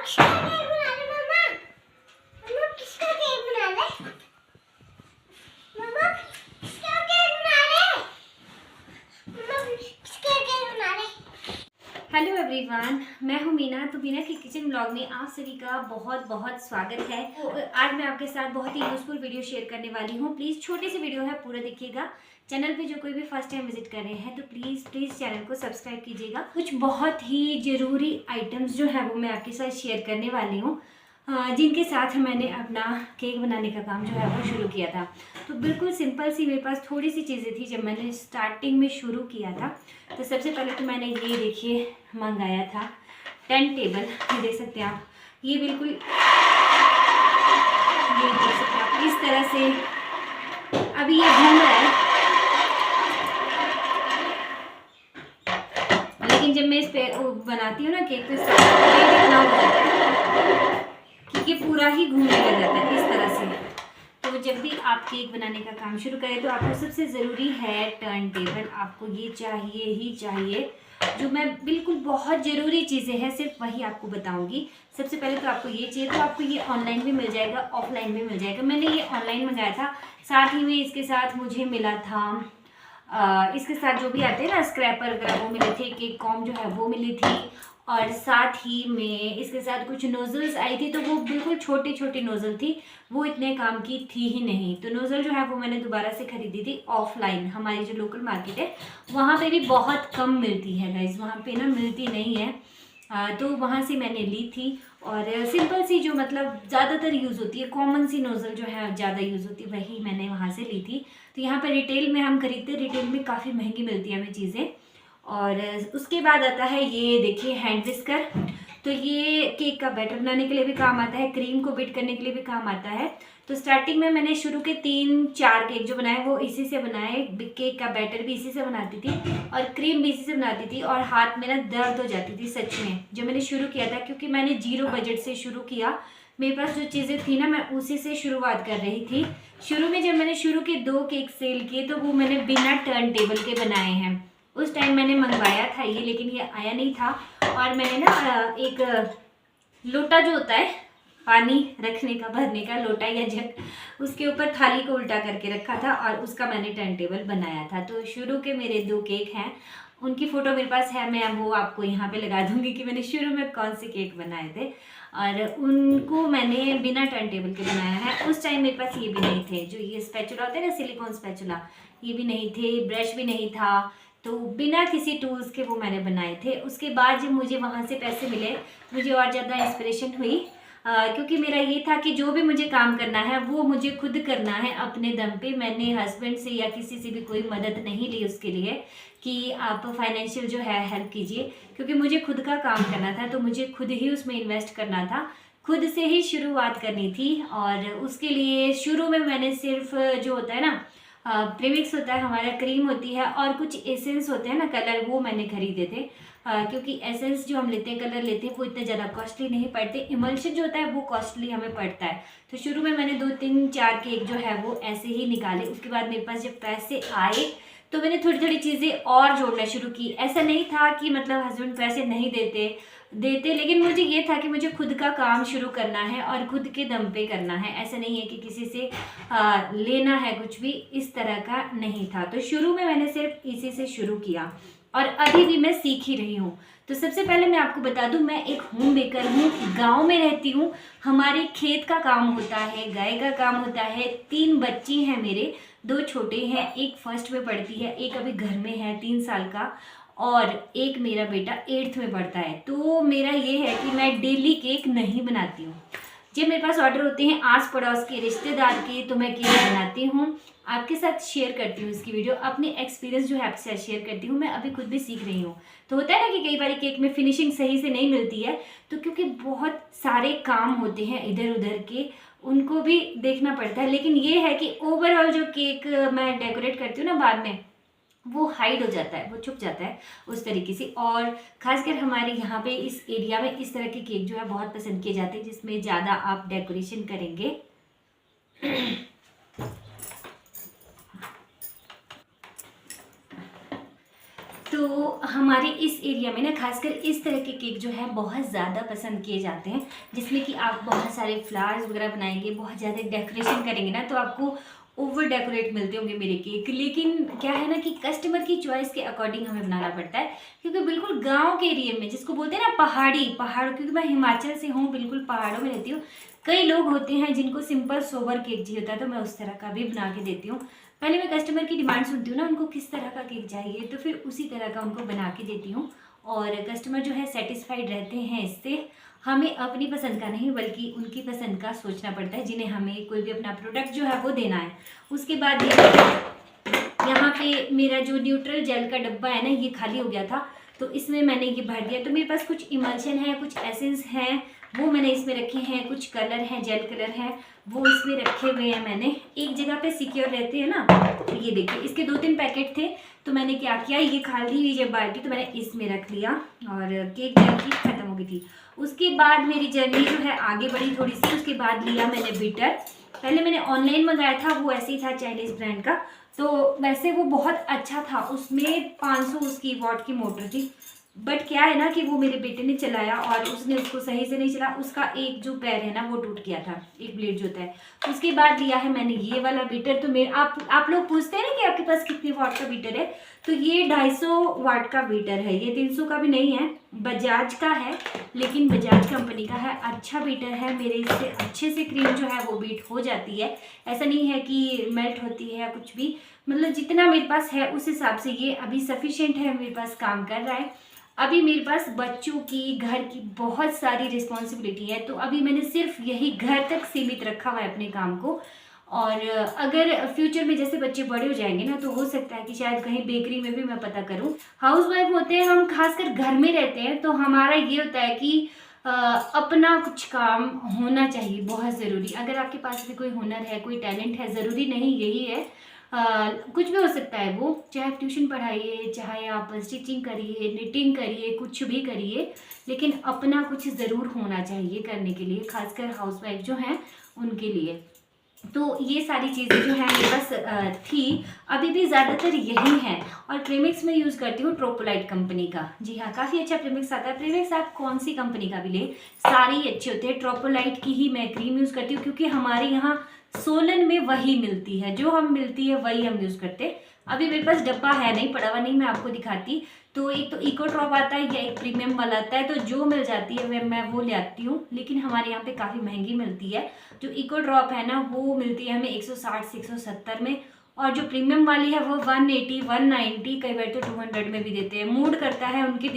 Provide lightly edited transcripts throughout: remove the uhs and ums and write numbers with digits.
किसका केक बना रहे मम्मा? मम्मा किसका केक बना रहे? मम्मा किसका केक बना रहे? मम्मा किसका केक बना रहे? हेलो एवरीवन, मैं हूँ मीना। तो मीना के किचन ब्लॉग में आप सभी का बहुत बहुत स्वागत है। आज मैं आपके साथ बहुत ही यूजफुल वीडियो शेयर करने वाली हूँ। प्लीज़ छोटी सी वीडियो है, पूरा देखिएगा। चैनल पे जो कोई भी फर्स्ट टाइम विजिट कर रहे हैं तो प्लीज़ चैनल को सब्सक्राइब कीजिएगा। कुछ बहुत ही ज़रूरी आइटम्स जो है वो मैं आपके साथ शेयर करने वाली हूँ, जिनके साथ मैंने अपना केक बनाने का काम जो है वो शुरू किया था। तो बिल्कुल सिंपल सी मेरे पास थोड़ी सी चीज़ें थी जब मैंने स्टार्टिंग में शुरू किया था। तो सबसे पहले तो मैंने ये देखिए मंगाया था टर्न टेबल। ये देख सकते हैं आप, ये बिल्कुल ये देख सकते हैं आप इस तरह से। अभी ये घूम रहा है, लेकिन जब मैं इस पे बनाती हूँ ना केक तो इसका इतना हो जाता है कि ये पूरा ही घूमने लग जाता है इस तरह से। तो जब भी आप केक बनाने का काम शुरू करें तो आपको सबसे ज़रूरी है टर्न टेबल। आपको ये चाहिए ही चाहिए। जो मैं बिल्कुल बहुत ज़रूरी चीज़ें हैं सिर्फ वही आपको बताऊंगी। सबसे पहले तो आपको ये चाहिए, तो आपको ये ऑनलाइन भी मिल जाएगा, ऑफलाइन भी मिल जाएगा। मैंने ये ऑनलाइन मंगाया था, साथ ही में इसके साथ मुझे मिला था इसके साथ जो भी आते हैं ना स्क्रैपर वगैरह वो मिले थे, केक कॉम जो है वो मिली थी, और साथ ही में इसके साथ कुछ नोज़ल्स आई थी। तो वो बिल्कुल छोटी छोटी नोज़ल थी, वो इतने काम की थी ही नहीं। तो नोज़ल जो है वो मैंने दोबारा से ख़रीदी थी ऑफलाइन। हमारी जो लोकल मार्केट है वहाँ पे भी बहुत कम मिलती है गाइस, वहाँ पे ना मिलती नहीं है। तो वहाँ से मैंने ली थी। और सिंपल सी जो मतलब ज़्यादातर यूज़ होती है, कॉमन सी नोज़ल जो है ज़्यादा यूज़ होती है, वही मैंने वहाँ से ली थी। तो यहाँ पर रिटेल में हम खरीदते हैं, रिटेल में काफ़ी महंगी मिलती है हमें चीज़ें। और उसके बाद आता है ये देखिए हैंड विस्कर। तो ये केक का बैटर बनाने के लिए भी काम आता है, क्रीम को बीट करने के लिए भी काम आता है। तो स्टार्टिंग में मैंने शुरू के 3-4 केक जो बनाए वो इसी से बनाए। केक का बैटर भी इसी से बनाती थी और क्रीम भी इसी से बनाती थी। और हाथ में ना दर्द हो जाती थी सच में जब मैंने शुरू किया था, क्योंकि मैंने 0 बजट से शुरू किया। मेरे पास जो चीज़ें थी ना मैं उसी से शुरुआत कर रही थी। शुरू में जब मैंने शुरू के 2 केक सेल किए तो वो मैंने बिना टर्न टेबल के बनाए हैं। उस टाइम मैंने मंगवाया था ये, लेकिन ये आया नहीं था। और मैंने ना एक लोटा जो होता है पानी रखने का, भरने का लोटा या जग, उसके ऊपर थाली को उल्टा करके रखा था और उसका मैंने टर्न टेबल बनाया था। तो शुरू के मेरे 2 केक हैं, उनकी फ़ोटो मेरे पास है, मैं वो आपको यहाँ पे लगा दूंगी कि मैंने शुरू में कौन से केक बनाए थे। और उनको मैंने बिना टर्न टेबल के बनाया है। उस टाइम मेरे पास ये भी नहीं थे, जो ये स्पैचुला होते हैं ना, सिलिकॉन स्पैचुला, ये भी नहीं थे, ब्रश भी नहीं था। तो बिना किसी टूल्स के वो मैंने बनाए थे। उसके बाद जब मुझे वहाँ से पैसे मिले मुझे और ज़्यादा इंस्पिरेशन हुई, क्योंकि मेरा ये था कि जो भी मुझे काम करना है वो मुझे खुद करना है अपने दम पे। मैंने हस्बैंड से या किसी से भी कोई मदद नहीं ली उसके लिए कि आप फाइनेंशियल जो है हेल्प कीजिए, क्योंकि मुझे खुद का काम करना था। तो मुझे खुद ही उसमें इन्वेस्ट करना था, खुद से ही शुरुआत करनी थी। और उसके लिए शुरू में मैंने सिर्फ जो होता है ना प्रीमिक्स होता है हमारा, क्रीम होती है, और कुछ एसेंस होते हैं ना कलर, वो मैंने खरीदे थे। क्योंकि एसेंस जो हम लेते हैं, कलर लेते हैं, वो इतने ज़्यादा कॉस्टली नहीं पड़ते। इमल्शन जो होता है वो कॉस्टली हमें पड़ता है। तो शुरू में मैंने 2-3-4 केक जो है वो ऐसे ही निकाले। उसके बाद मेरे पास जब पैसे आए तो मैंने थोड़ी थोड़ी चीज़ें और जोड़ना शुरू की। ऐसा नहीं था कि मतलब हस्बैंड पैसे नहीं देते, लेकिन मुझे ये था कि मुझे खुद का काम शुरू करना है और खुद के दम पे करना है। ऐसा नहीं है कि किसी से लेना है, कुछ भी इस तरह का नहीं था। तो शुरू में मैंने सिर्फ इसी से शुरू किया और अभी भी मैं सीख ही रही हूँ। तो सबसे पहले मैं आपको बता दूं, मैं एक होम बेकर हूँ, गांव में रहती हूँ। हमारे खेत का काम होता है, गाय का काम होता है। 3 बच्ची हैं मेरे, 2 छोटे हैं, एक फर्स्ट में पढ़ती है, एक अभी घर में है 3 साल का, और एक मेरा बेटा 8th में पढ़ता है। तो मेरा ये है कि मैं डेली केक नहीं बनाती हूँ। जब मेरे पास ऑर्डर होते हैं आस पड़ोस के, रिश्तेदार के, तो मैं केक बनाती हूँ, आपके साथ शेयर करती हूँ इसकी वीडियो, अपने एक्सपीरियंस जो है आपके साथ शेयर करती हूँ। मैं अभी खुद भी सीख रही हूँ। तो होता है ना कि कई बार केक में फिनिशिंग सही से नहीं मिलती है, तो क्योंकि बहुत सारे काम होते हैं इधर उधर के, उनको भी देखना पड़ता है। लेकिन ये है कि ओवरऑल जो केक मैं डेकोरेट करती हूँ ना बाद में, वो हाइड हो जाता है, वो छुप जाता है उस तरीके से। और खासकर हमारे यहाँ पे इस एरिया में इस तरह के केक जो है बहुत पसंद किए जाते हैं, जिसमें ज़्यादा आप डेकोरेशन करेंगे। तो हमारे इस एरिया में ना खासकर इस तरह के केक जो है बहुत ज़्यादा पसंद किए जाते हैं, जिसमें कि आप बहुत सारे फ्लावर्स वगैरह बनाएंगे, बहुत ज़्यादा डेकोरेशन करेंगे ना, तो आपको ओवर डेकोरेट मिलते होंगे मेरे केक। लेकिन क्या है ना कि कस्टमर की चॉइस के अकॉर्डिंग हमें बनाना पड़ता है, क्योंकि बिल्कुल गांव के एरिया में, जिसको बोलते हैं ना पहाड़, क्योंकि मैं हिमाचल से हूँ, बिल्कुल पहाड़ों में रहती हूँ। कई लोग होते हैं जिनको सिंपल सोबर केक चाहिए होता है, तो मैं उस तरह का भी बना के देती हूँ। पहले मैं कस्टमर की डिमांड सुनती हूँ ना, उनको किस तरह का केक चाहिए, तो फिर उसी तरह का उनको बना के देती हूँ। और कस्टमर जो है सेटिस्फाइड रहते हैं इससे। हमें अपनी पसंद का नहीं बल्कि उनकी पसंद का सोचना पड़ता है, जिन्हें हमें कोई भी अपना प्रोडक्ट जो है वो देना है। उसके बाद यहाँ पे मेरा जो न्यूट्रल जेल का डब्बा है ना, ये खाली हो गया था, तो इसमें मैंने ये भर दिया। तो मेरे पास कुछ इमल्शन है, कुछ एसेंस हैं, वो मैंने इसमें रखे हैं, कुछ कलर हैं, जेल कलर हैं, वो इसमें रखे हुए हैं। मैंने एक जगह पे सिक्योर रहते हैं ना, तो ये देखिए इसके 2-3 पैकेट थे, तो मैंने क्या किया, ये खाली हुई जब बाल्टी तो मैंने इसमें रख लिया, और केक जेल की खत्म हो गई थी। उसके बाद मेरी जर्नी जो है आगे बढ़ी थोड़ी सी। उसके बाद लिया मैंने बीटर। पहले मैंने ऑनलाइन मंगाया था, वो ऐसे ही था चाइनीज़ ब्रांड का, तो वैसे वो बहुत अच्छा था, उसमें 500 उसकी वॉट की मोटर थी। बट क्या है ना कि वो मेरे बेटे ने चलाया और उसने उसको सही से नहीं चला, उसका एक जो पैर है ना वो टूट गया था, एक ब्लेड जो होता है। उसके बाद लिया है मैंने ये वाला बीटर। तो मेरे आप लोग पूछते हैं ना कि आपके पास कितने वाट का बीटर है, तो ये 250 वाट का बीटर है, ये 300 का भी नहीं है, बजाज का है, लेकिन बजाज कंपनी का है, अच्छा बीटर है। मेरे इससे अच्छे से क्रीम जो है वो बीट हो जाती है, ऐसा नहीं है कि मेल्ट होती है या कुछ भी, मतलब जितना मेरे पास है उस हिसाब से ये अभी सफिशिएंट है, मेरे पास काम कर रहा है। अभी मेरे पास बच्चों की, घर की बहुत सारी रिस्पॉन्सिबिलिटी है, तो अभी मैंने सिर्फ यही घर तक सीमित रखा हुआ है अपने काम को। और अगर फ्यूचर में जैसे बच्चे बड़े हो जाएंगे ना, तो हो सकता है कि शायद कहीं बेकरी में भी मैं पता करूं। हाउस वाइफ होते हैं हम, खासकर घर में रहते हैं, तो हमारा ये होता है कि अपना कुछ काम होना चाहिए, बहुत ज़रूरी। अगर आपके पास भी कोई हुनर है, कोई टैलेंट है, ज़रूरी नहीं यही है, कुछ भी हो सकता है वो, चाहे आप ट्यूशन पढ़ाइए, चाहे आप स्टिचिंग करिए, निटिंग करिए, कुछ भी करिए, लेकिन अपना कुछ ज़रूर होना चाहिए करने के लिए, खासकर हाउसवाइफ जो हैं उनके लिए। तो ये सारी चीज़ें जो है मेरे पास थी, अभी भी ज़्यादातर यही है। और प्रीमिक्स में यूज़ करती हूँ ट्रोपोलाइट कंपनी का। जी हाँ, काफ़ी अच्छा प्रीमिक्स आता है। प्रीमिक्स आप कौन सी कंपनी का भी ले, सारे ही अच्छे होते हैं। ट्रोपोलाइट की ही मैं क्रीम यूज़ करती हूँ, क्योंकि हमारे यहाँ सोलन में वही मिलती है, जो हम मिलती है वही हम यूज़ करते हैं। अभी मेरे पास डब्बा है नहीं, पड़ा हुआ नहीं, मैं आपको दिखाती। तो एक तो इको ड्रॉप आता है या एक प्रीमियम वाला आता है, तो जो मिल जाती है वह मैं वो ले आती हूँ, लेकिन हमारे यहाँ पे काफ़ी महंगी मिलती है। जो इको ड्रॉप है ना, वो मिलती है हमें 160 से 170 में, और जो प्रीमियम वाली है वो 180, 190, कई बार तो 200 में भी देते हैं। मूड करता है उनके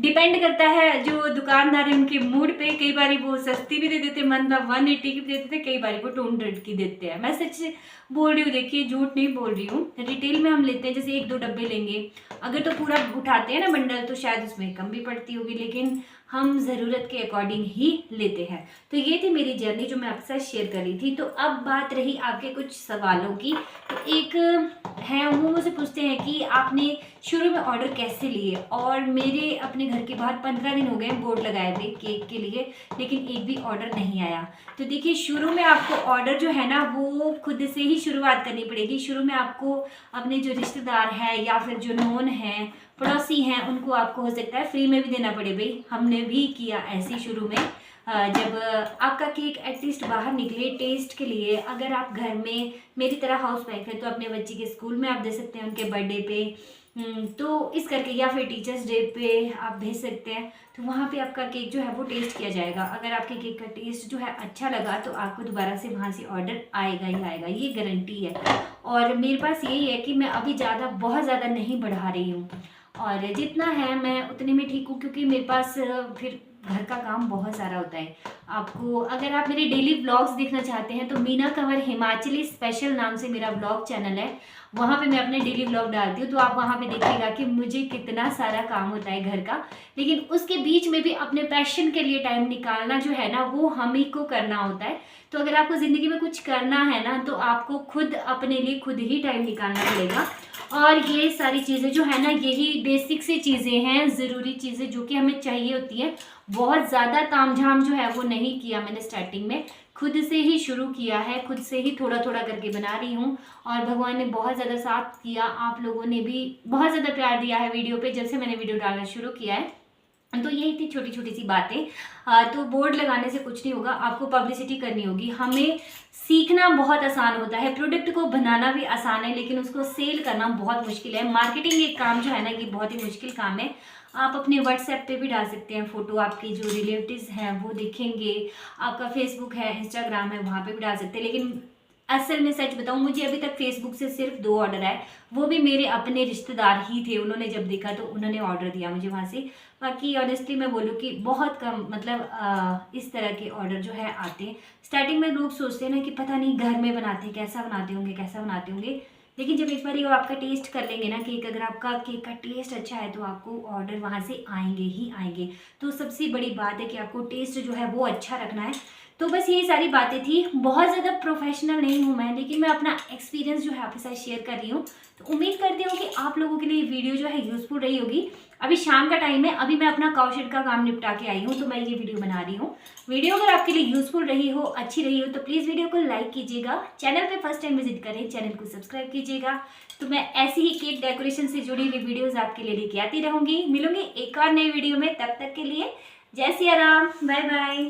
डिपेंड करता है जो दुकानदार है उनके मूड पे। कई बार वो सस्ती भी दे देते हैं, मतलब 180 की भी देते थे, कई बार वो 200 की देते हैं। मैं सच बोल रही हूँ, देखिए झूठ नहीं बोल रही हूँ। रिटेल में हम लेते हैं, जैसे 1-2 डब्बे लेंगे, अगर तो पूरा उठाते हैं ना बंडल, तो शायद उसमें कम भी पड़ती होगी, लेकिन हम ज़रूरत के अकॉर्डिंग ही लेते हैं। तो ये थी मेरी जर्नी जो मैं आपके साथ शेयर कर रही थी। तो अब बात रही आपके कुछ सवालों की। तो एक है, वो मुझसे पूछते हैं कि आपने शुरू में ऑर्डर कैसे लिए, और मेरे अपने घर के बाहर 15 दिन हो गए बोर्ड लगाए हुए केक के लिए, लेकिन एक भी ऑर्डर नहीं आया। तो देखिए, शुरू में आपको ऑर्डर जो है ना वो खुद से ही शुरुआत करनी पड़ेगी। शुरू में आपको अपने जो रिश्तेदार हैं या फिर जो नोन हैं, पड़ोसी हैं, उनको आपको हो सकता है फ्री में भी देना पड़े। भाई हमने भी किया ऐसे शुरू में, जब आपका केक एटलीस्ट बाहर निकले टेस्ट के लिए। अगर आप घर में मेरी तरह हाउस वाइफ है, तो अपने बच्चे के स्कूल में आप दे सकते हैं, उनके बर्थडे पे, तो इस करके, या फिर टीचर्स डे पे आप भेज सकते हैं। तो वहाँ पे आपका केक जो है वो टेस्ट किया जाएगा। अगर आपके केक का टेस्ट जो है अच्छा लगा, तो आपको दोबारा से वहाँ से ऑर्डर आएगा ही आएगा, ये गारंटी है। और मेरे पास यही है कि मैं अभी बहुत ज़्यादा नहीं बढ़ा रही हूँ, और जितना है मैं उतने में ठीक हूँ, क्योंकि मेरे पास फिर घर का काम बहुत सारा होता है। आपको, अगर आप मेरे डेली व्लॉग्स देखना चाहते हैं, तो मीना कंवर हिमाचली स्पेशल नाम से मेरा व्लॉग चैनल है, वहाँ पे मैं अपने डेली व्लॉग डालती हूँ। तो आप वहाँ पे देखिएगा कि मुझे कितना सारा काम होता है घर का, लेकिन उसके बीच में भी अपने पैशन के लिए टाइम निकालना जो है ना, वो हम ही को करना होता है। तो अगर आपको ज़िंदगी में कुछ करना है ना, तो आपको खुद अपने लिए खुद ही टाइम निकालना पड़ेगा। और ये सारी चीज़ें जो है ना, यही बेसिक सी चीज़ें हैं, ज़रूरी चीज़ें जो कि हमें चाहिए होती हैं। बहुत ज़्यादा तामझाम जो है वो नहीं किया मैंने स्टार्टिंग में, खुद से ही शुरू किया है, खुद से ही थोड़ा थोड़ा करके बना रही हूँ और भगवान ने बहुत ज़्यादा साथ किया। आप लोगों ने भी बहुत ज़्यादा प्यार दिया है वीडियो पे जब से मैंने वीडियो डालना शुरू किया है। तो यही थी छोटी छोटी सी बातें। तो बोर्ड लगाने से कुछ नहीं होगा, आपको पब्लिसिटी करनी होगी। हमें सीखना बहुत आसान होता है, प्रोडक्ट को बनाना भी आसान है, लेकिन उसको सेल करना बहुत मुश्किल है। मार्केटिंग एक काम जो है ना, ये बहुत ही मुश्किल काम है। आप अपने व्हाट्सएप पे भी डाल सकते हैं फ़ोटो, आपके जो रिलेटिव्स हैं वो देखेंगे। आपका फेसबुक है, इंस्टाग्राम है, वहाँ पे भी डाल सकते हैं। लेकिन असल में सच बताऊँ, मुझे अभी तक फेसबुक से सिर्फ 2 ऑर्डर आए, वो भी मेरे अपने रिश्तेदार ही थे। उन्होंने जब देखा तो उन्होंने ऑर्डर दिया मुझे वहाँ से। बाकी ऑनेस्टली मैं बोलूँ कि बहुत कम, मतलब इस तरह के ऑर्डर जो है आते हैं। स्टार्टिंग में लोग सोचते हैं ना कि पता नहीं घर में बनाते हैं, कैसा बनाते होंगे, कैसा बनाते होंगे। लेकिन जब एक बार ये आपका टेस्ट कर लेंगे ना केक, अगर आपका केक का टेस्ट अच्छा है तो आपको ऑर्डर वहाँ से आएंगे ही आएंगे। तो सबसे बड़ी बात है कि आपको टेस्ट जो है वो अच्छा रखना है। तो बस यही सारी बातें थी। बहुत ज़्यादा प्रोफेशनल नहीं हूँ मैं, लेकिन मैं अपना एक्सपीरियंस जो है आपके साथ शेयर कर रही हूँ। तो उम्मीद करती हूँ कि आप लोगों के लिए वीडियो जो है यूज़फुल रही होगी। अभी शाम का टाइम है, अभी मैं अपना काउ शेड का काम निपटा के आई हूँ, तो मैं ये वीडियो बना रही हूँ। वीडियो अगर आपके लिए यूज़फुल रही हो, अच्छी रही हो, तो प्लीज़ वीडियो को लाइक कीजिएगा। चैनल पे फर्स्ट टाइम विजिट करें, चैनल को सब्सक्राइब कीजिएगा। तो मैं ऐसी ही केक डेकोरेशन से जुड़ी हुई वीडियोज़ आपके लिए लेके आती रहूँगी। मिलूंगी एक और नई वीडियो में, तब तक के लिए जय सिया राम, बाय बाय।